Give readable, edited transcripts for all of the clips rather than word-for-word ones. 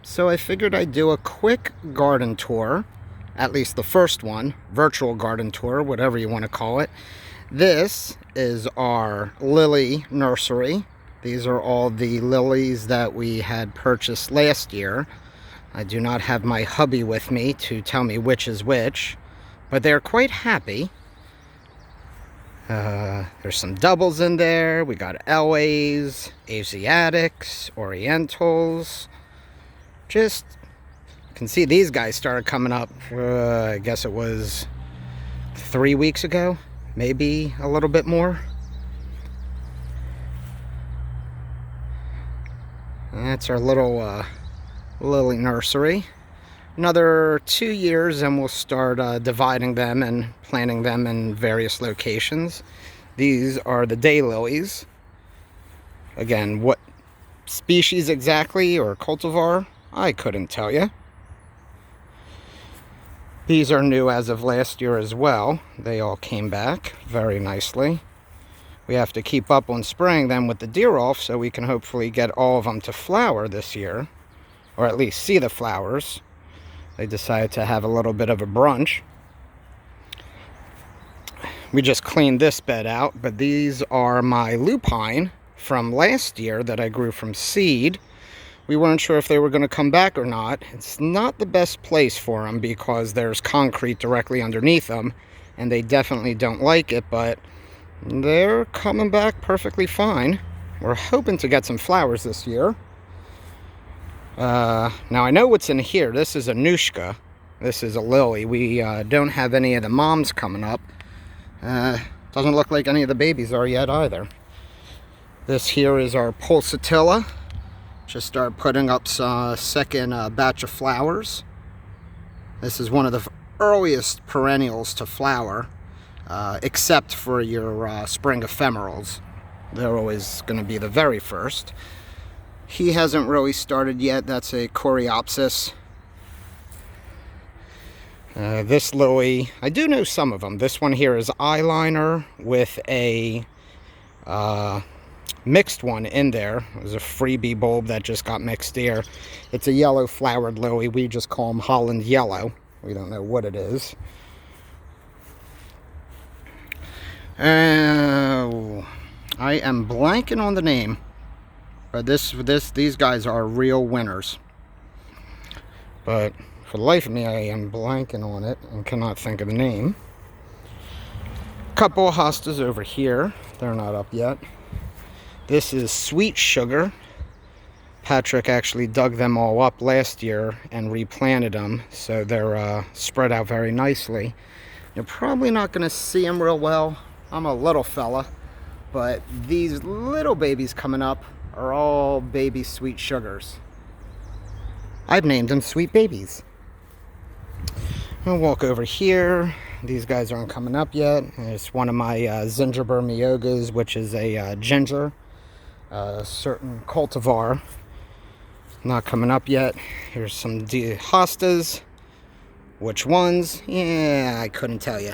So I figured I'd do a quick garden tour, at least the first one, virtual garden tour, whatever you want to call it. This is our lily nursery. These are all the lilies that we had purchased last year. I do not have my hubby with me to tell me which is which, but they're quite happy. There's some doubles in there. We got Elways, Asiatics, Orientals. Just, you can see these guys started coming up, I guess it was 3 weeks ago, maybe a little bit more. And that's our little lily nursery. Another 2 years and we'll start dividing them and planting them in various locations. These are the daylilies. Again, what species exactly or cultivar, I couldn't tell you. These are new as of last year as well. They all came back very nicely. We have to keep up on spraying them with the deer off so we can hopefully get all of them to flower this year, or at least see the flowers. They decided to have a little bit of a brunch. We just cleaned this bed out, but these are my lupine from last year that I grew from seed. We weren't sure if they were going to come back or not. It's not the best place for them because there's concrete directly underneath them, and they definitely don't like it, but they're coming back perfectly fine. We're hoping to get some flowers this year. Now I know what's in here. This is a Nushka. This is a lily. We don't have any of the moms coming up. Doesn't look like any of the babies are yet either. This here is our pulsatilla. Just started putting up some second batch of flowers. This is one of the earliest perennials to flower, except for your spring ephemerals. They're always going to be the very first. He hasn't really started yet. That's a Coreopsis. This lily, I do know some of them. This one here is eyeliner with a mixed one in there. It was a freebie bulb that just got mixed here. It's a yellow flowered lily. We just call them Holland yellow. We don't know what it is. I am blanking on the name, but these guys are real winners. But for the life of me, I am blanking on it and cannot think of the name. Couple of hostas over here. They're not up yet. This is Sweet Sugar. Patrick actually dug them all up last year and replanted them, so they're spread out very nicely. You're probably not going to see them real well. I'm a little fella, but these little babies coming up are all baby Sweet Sugars. I've named them Sweet Babies. I'll walk over here. These guys aren't coming up yet. It's one of my Zingiber Miyogas, which is a ginger. Certain cultivar. Not coming up yet. Here's some hostas. Which ones? Yeah, I couldn't tell you.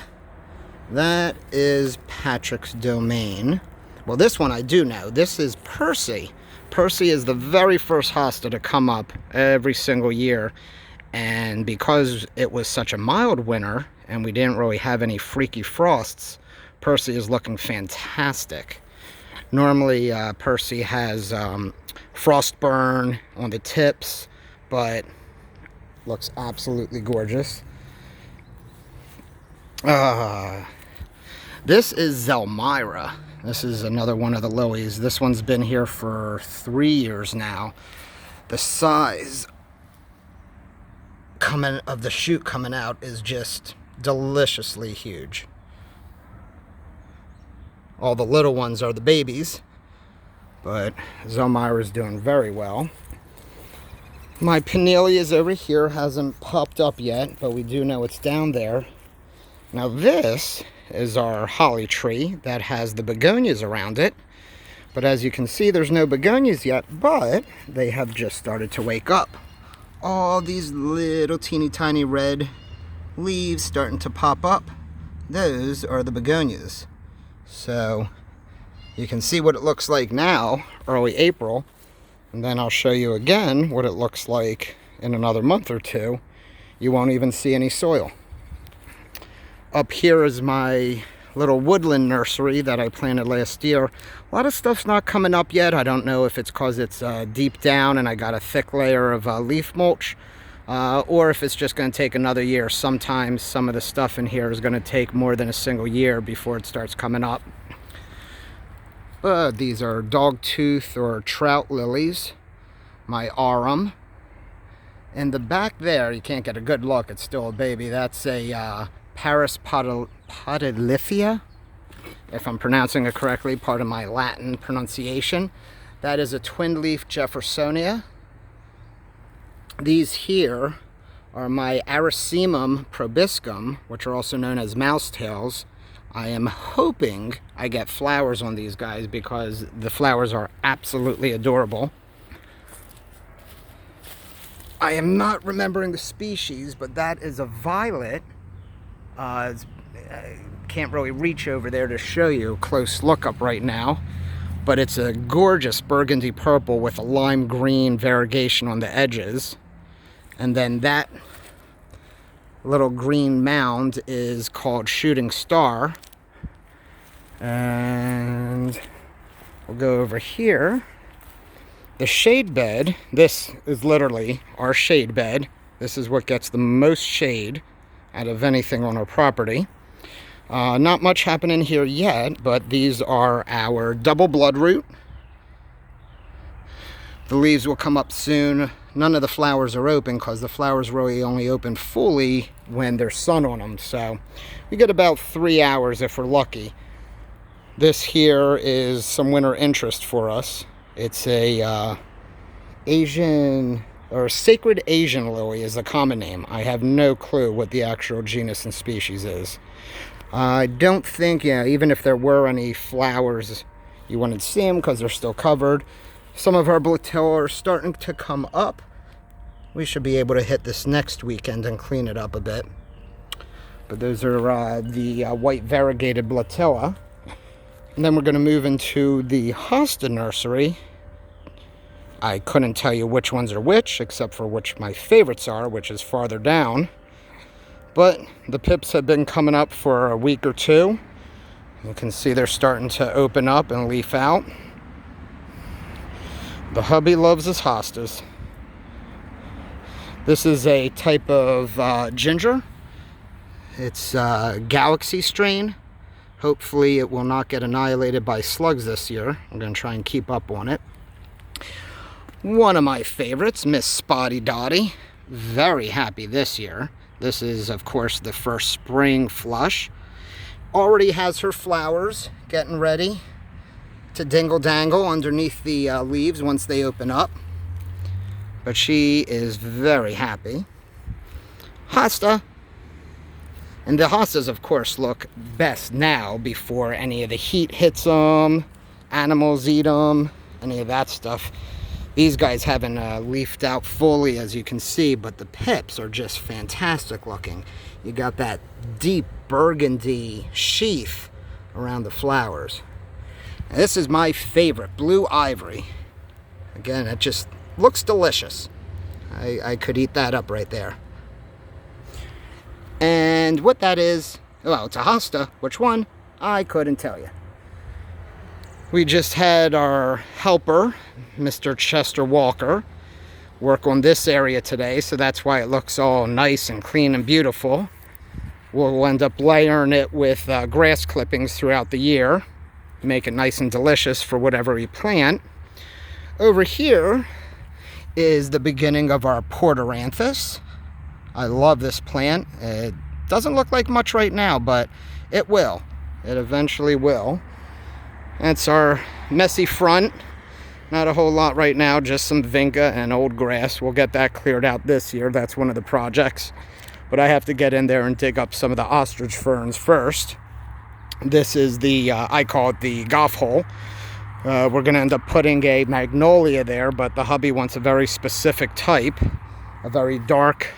That is Patrick's domain. Well, this one I do know. This is Percy. Percy is the very first hosta to come up every single year. And because it was such a mild winter and we didn't really have any freaky frosts, Percy is looking fantastic. Normally, Percy has frost burn on the tips, but looks absolutely gorgeous. This is Zelmira. This is another one of the lilies. This one's been here for 3 years now. The size of the shoot coming out is just deliciously huge. All the little ones are the babies, but Zelmira is doing very well. My Pinelias over here hasn't popped up yet, but we do know it's down there. Now this is our holly tree that has the begonias around it. But as you can see, there's no begonias yet, but they have just started to wake up. All these little teeny tiny red leaves starting to pop up. Those are the begonias. So you can see what it looks like now, early April, and then I'll show you again what it looks like in another month or two, you won't even see any soil. Up here is my little woodland nursery that I planted last year. A lot of stuff's not coming up yet. I don't know if it's because it's deep down and I got a thick layer of leaf mulch, or if it's just going to take another year. Sometimes some of the stuff in here is going to take more than a single year before it starts coming up. These are dogtooth or trout lilies, my arum. In the back there, you can't get a good look, it's still a baby. That's a Paris podilifia, if I'm pronouncing it correctly, part of my Latin pronunciation. That is a twin leaf Jeffersonia. These here are my Arisimum proboscis, which are also known as mousetails. I am hoping I get flowers on these guys because the flowers are absolutely adorable. I am not remembering the species, but that is a violet. I can't really reach over there to show you a close look up right now, but it's a gorgeous burgundy purple with a lime green variegation on the edges. And then that little green mound is called Shooting Star. And we'll go over here. The shade bed, this is literally our shade bed. This is what gets the most shade out of anything on our property. Not much happening here yet, but these are our double bloodroot. The leaves will come up soon. None of the flowers are open because the flowers really only open fully when there's sun on them. So we get about 3 hours if we're lucky. This here is some winter interest for us. It's a Asian, or sacred Asian lily is the common name. I have no clue what the actual genus and species is. I don't think, even if there were any flowers, you wouldn't see them because they're still covered. Some of our Blatilla are starting to come up. We should be able to hit this next weekend and clean it up a bit. But those are the white variegated Blatilla. And then we're going to move into the hosta nursery. I couldn't tell you which ones are which, except for which my favorites are, which is farther down. But the pips have been coming up for a week or two. You can see they're starting to open up and leaf out. The hubby loves his hostas. This is a type of ginger. It's a Galaxy strain. Hopefully it will not get annihilated by slugs this year. I'm going to try and keep up on it. One of my favorites, Miss Spotty Dotty. Very happy this year. This is, of course, the first spring flush. Already has her flowers getting ready to dingle dangle underneath the leaves once they open up. But she is very happy. Hosta. And the hostas, of course, look best now before any of the heat hits them, animals eat them, any of that stuff. These guys haven't leafed out fully, as you can see, but the pips are just fantastic looking. You got that deep burgundy sheath around the flowers. And this is my favorite, blue ivory. Again, it just looks delicious. I could eat that up right there. And what that is, well, it's a hosta. Which one? I couldn't tell you. We just had our helper, Mr. Chester Walker, work on this area today, so that's why it looks all nice and clean and beautiful. We'll end up layering it with grass clippings throughout the year, make it nice and delicious for whatever we plant. Over here is the beginning of our Porteranthus. I love this plant. It doesn't look like much right now, but it will. It eventually will. That's our messy front. Not a whole lot right now, just some vinca and old grass. We'll get that cleared out this year. That's one of the projects. But I have to get in there and dig up some of the ostrich ferns first. This is the, I call it the golf hole. We're going to end up putting a magnolia there, but the hubby wants a very specific type. A very dark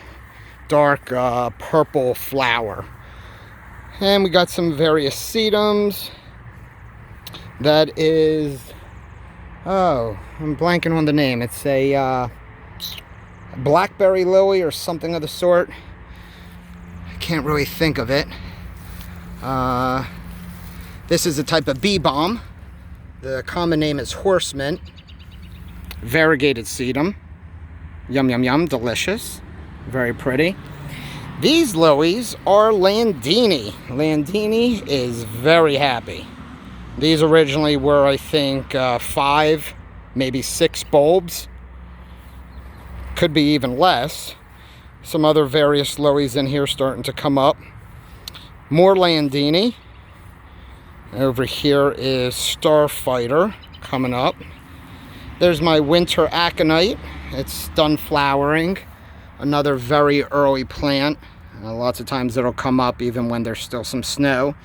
purple flower. And we got some various sedums. That is, oh, I'm blanking on the name. It's a, blackberry lily or something of the sort. I can't really think of it. This is a type of bee balm. The common name is horse mint. Variegated sedum. Yum, yum, yum. Delicious. Very pretty. These lilies are Landini. Landini is very happy. These originally were, I think, 5, maybe 6 bulbs. Could be even less. Some other various lilies in here starting to come up. More Landini. Over here is Starfighter coming up. There's my winter aconite. It's done flowering. Another very early plant. Lots of times it'll come up even when there's still some snow.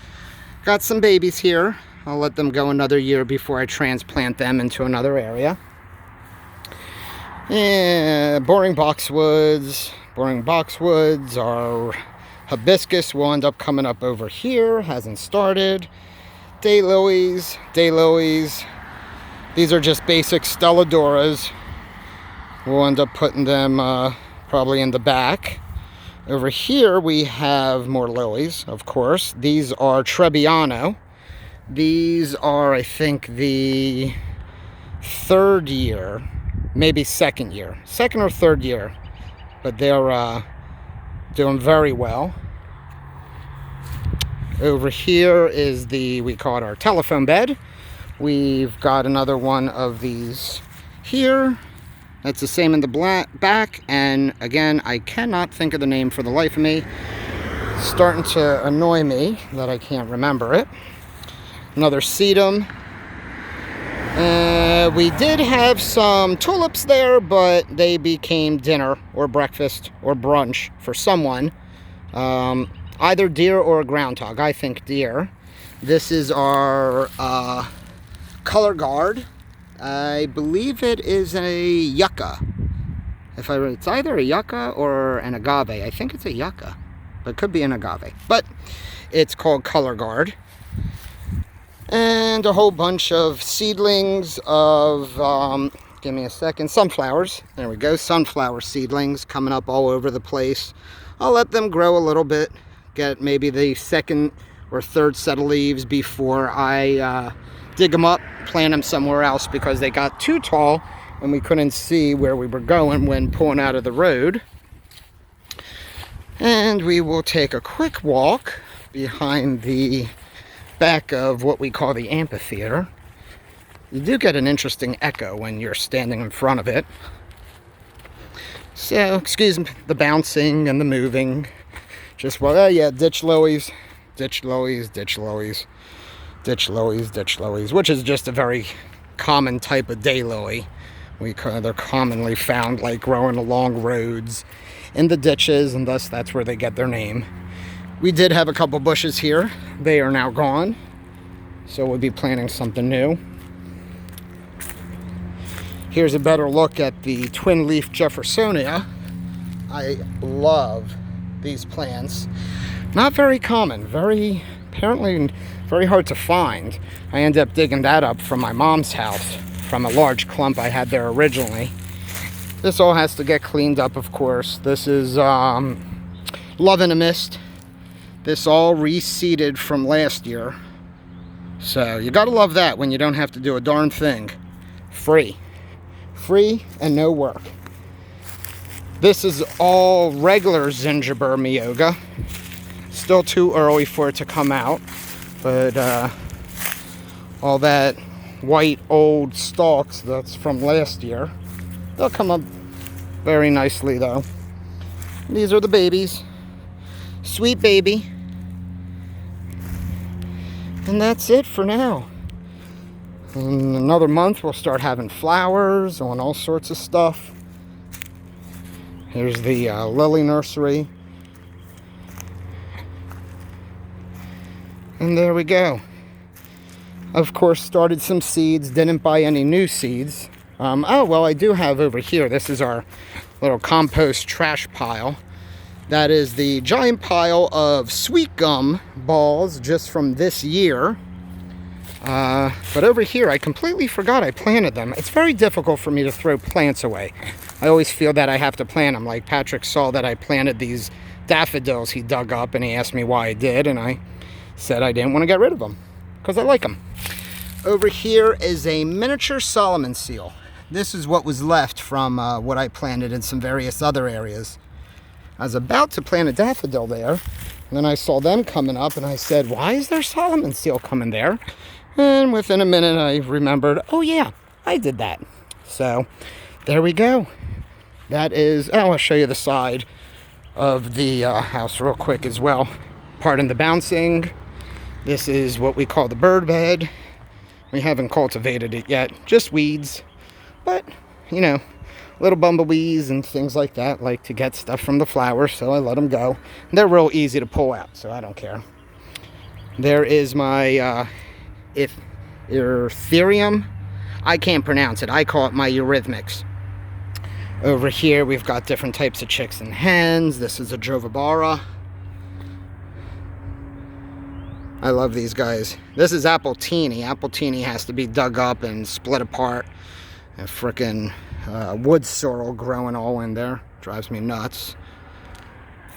Got some babies here. I'll let them go another year before I transplant them into another area. Boring boxwoods. Boring boxwoods are hibiscus. Will end up coming up over here. Hasn't started. Daylilies. Daylilies. These are just basic stelladoras. We'll end up putting them probably in the back. Over here we have more lilies, of course. These are Trebbiano. These are, I think, the 3rd year, maybe 2nd year. 2nd or 3rd year. But they're doing very well. Over here is we call it our telephone bed. We've got another one of these here. That's the same in the back, and again, I cannot think of the name for the life of me. It's starting to annoy me that I can't remember it. Another sedum. We did have some tulips there, but they became dinner or breakfast or brunch for someone. Either deer or a groundhog. I think deer. This is our color guard. I believe it is a yucca. It's either a yucca or an agave. I think it's a yucca, but it could be an agave. But it's called color guard. And a whole bunch of seedlings of, give me a second, sunflowers. There we go, sunflower seedlings coming up all over the place. I'll let them grow a little bit, get maybe the 2nd or 3rd set of leaves before I dig them up, plant them somewhere else because they got too tall and we couldn't see where we were going when pulling out of the road. And we will take a quick walk behind the back of what we call the amphitheater. You do get an interesting echo when you're standing in front of it. So, excuse the bouncing and the moving. Just, well, yeah, ditch lilies, ditch lilies, ditch lilies. Ditch lilies, ditch lilies, which is just a very common type of daylily. They're commonly found like growing along roads in the ditches, and thus that's where they get their name. We did have a couple bushes here. They are now gone, so we'll be planting something new. Here's a better look at the twin leaf Jeffersonia. I love these plants. Not very common, apparently very hard to find. I ended up digging that up from my mom's house, from a large clump I had there originally. This all has to get cleaned up, of course. This is Love in a Mist. This all reseeded from last year. So you gotta love that when you don't have to do a darn thing. Free and no work. This is all regular Zingiber Miyoga. Still too early for it to come out. But all that white old stalks that's from last year, they'll come up very nicely though. These are the babies. Sweet baby. And that's it for now. In another month we'll start having flowers on all sorts of stuff. Here's the lily nursery. And there we go. Of course, started some seeds, didn't buy any new seeds. Oh, well, I do have over here, this is our little compost trash pile. That is the giant pile of sweet gum balls just from this year. But over here, I completely forgot I planted them. It's very difficult for me to throw plants away. I always feel that I have to plant them. Like Patrick saw that I planted these daffodils he dug up, and he asked me why I did, and I said I didn't want to get rid of them because I like them. Over here is a miniature Solomon seal. This is what was left from what I planted in some various other areas. I was about to plant a daffodil there, and then I saw them coming up, and I said, why is there Solomon seal coming there? And within a minute, I remembered, oh yeah, I did that. So there we go. That is, oh, I'll show you the side of the house real quick as well. Pardon the bouncing. This is what we call the bird bed. We haven't cultivated it yet, just weeds. But, you know, little bumblebees and things like that like to get stuff from the flowers, so I let them go. They're real easy to pull out, so I don't care. There is my Ethereum. I can't pronounce it. I call it my Eurythmics. Over here, we've got different types of chicks and hens. This is a Jovabara. I love these guys. This is Appletini. Appletini has to be dug up and split apart. A frickin' wood sorrel growing all in there. Drives me nuts.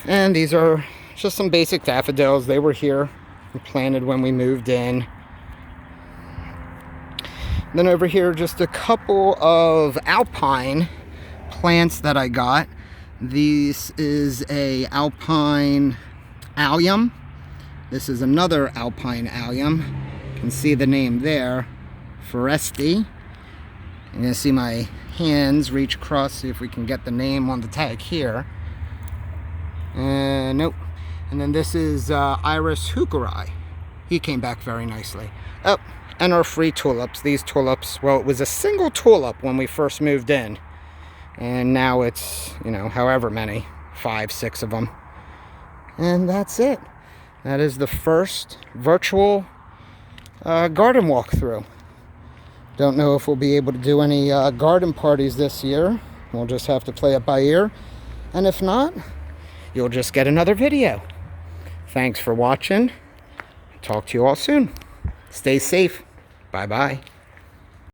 And these are just some basic daffodils. They were here and planted when we moved in. Then over here, just a couple of alpine plants that I got. This is a alpine allium. This is another alpine allium. You can see the name there, Foresti. You're gonna see my hands reach across, see if we can get the name on the tag here. Nope. And then this is Iris Hookerai. He came back very nicely. Oh, and our free tulips. These tulips, well, it was a single tulip when we first moved in. And now it's, you know, however many, 5, 6 of them. And that's it. That is the first virtual garden walkthrough. Don't know if we'll be able to do any garden parties this year. We'll just have to play it by ear. And if not, you'll just get another video. Thanks for watching. Talk to you all soon. Stay safe. Bye-bye.